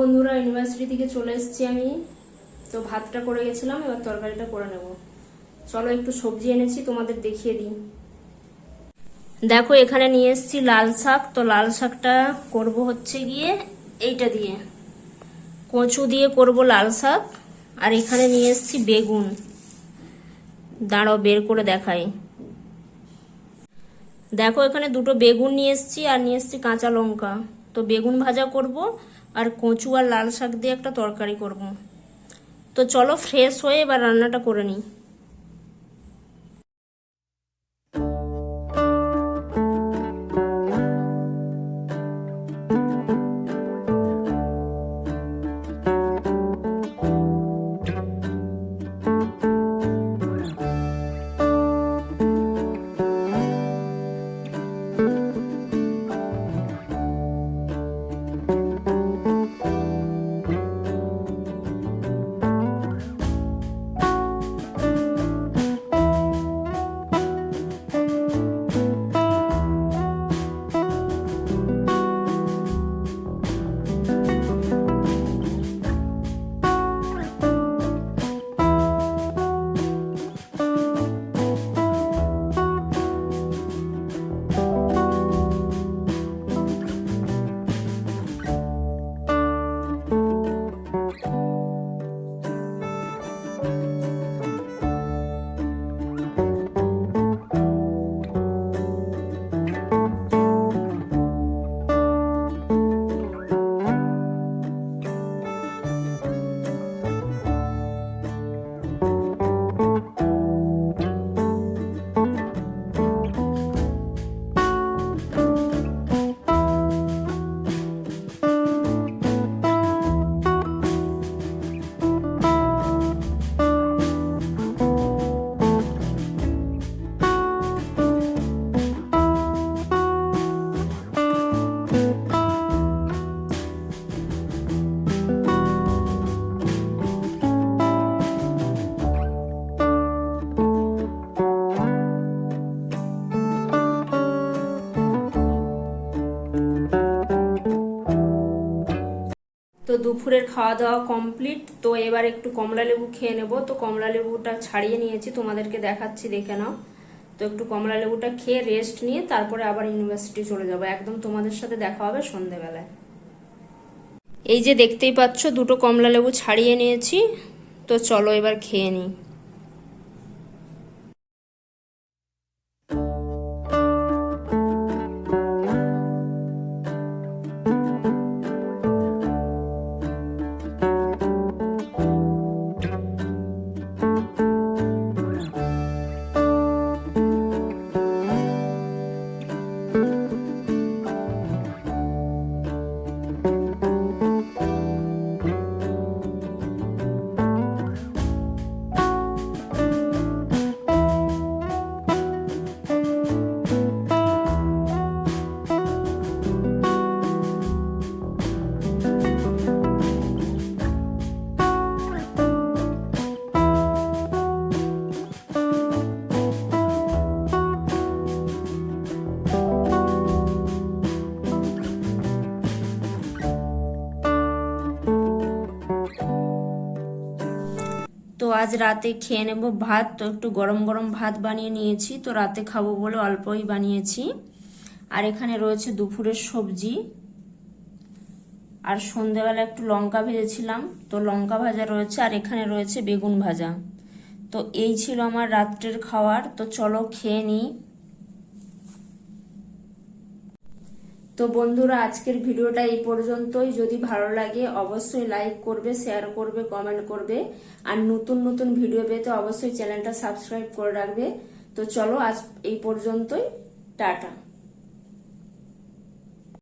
বন্ধুরা, ইউনিভার্সিটি থেকে চলে এসেছি আমি। তো ভাতটা করে গেছিলাম, এবার তরকারিটা করে নেব। চলো একটু সবজি এনেছি, তোমাদের দেখিয়ে দিই। দেখো এখানে নিয়ে এসেছি লাল শাক। তো লাল শাকটা করব হচ্ছে গিয়ে এইটা দিয়ে, কচু দিয়ে করব লাল শাক। আর এখানে নিয়ে এসেছি বেগুন, দাঁড়াও বের করে দেখাই। দেখো এখানে দুটো বেগুন নিয়ে এসেছি আর নিয়ে এসেছি কাঁচা লঙ্কা। তো বেগুন ভাজা করব আর কচু আর লাল শাক দিয়ে একটা তরকারি করব। তো চলো ফ্রেশ হয়ে এবার রান্নাটা করে নিই। তো দুপুরের খাওয়া দাওয়া কমপ্লিট। তো এবার একটু কমলা লেবু খেয়ে নেব। তো কমলা লেবুটা ছাড়িয়ে নিয়েছি, তোমাদেরকে দেখাচ্ছি, দেখে নাও। তো একটু কমলা লেবুটা খেয়ে রেস্ট নিয়ে তারপরে আবার ইউনিভার্সিটি চলে যাব। একদম তোমাদের সাথে দেখা হবে সন্ধেবেলায়। এই যে দেখতেই পাচ্ছ দুটো কমলা লেবু ছাড়িয়ে নিয়েছি। তো চলো এবার খেয়ে নিই। তো আজ রাতে খেয়ে নেব ভাত। তো একটু গরম গরম ভাত বানিয়ে নিয়েছি, তো রাতে খাবো বলে অল্পই বানিয়েছি। আর এখানে রয়েছে দুপুরের সবজি, আর সন্ধেবেলা একটু লঙ্কা ভেজেছিলাম, তো লঙ্কা ভাজা রয়েছে। আর এখানে রয়েছে বেগুন ভাজা। তো এই ছিল আমার রাত্রের খাওয়ার। তো চলো খেয়ে নিই। তো বন্ধুরা, আজকের ভিডিওটা এই পর্যন্তই। যদি ভালো লাগে অবশ্যই লাইক করবে, শেয়ার করবে, কমেন্ট করবে। আর নতুন নতুন ভিডিও পেতে অবশ্যই চ্যানেলটা সাবস্ক্রাইব করে রাখবে। তো চলো আজ এই পর্যন্তই, টাটা।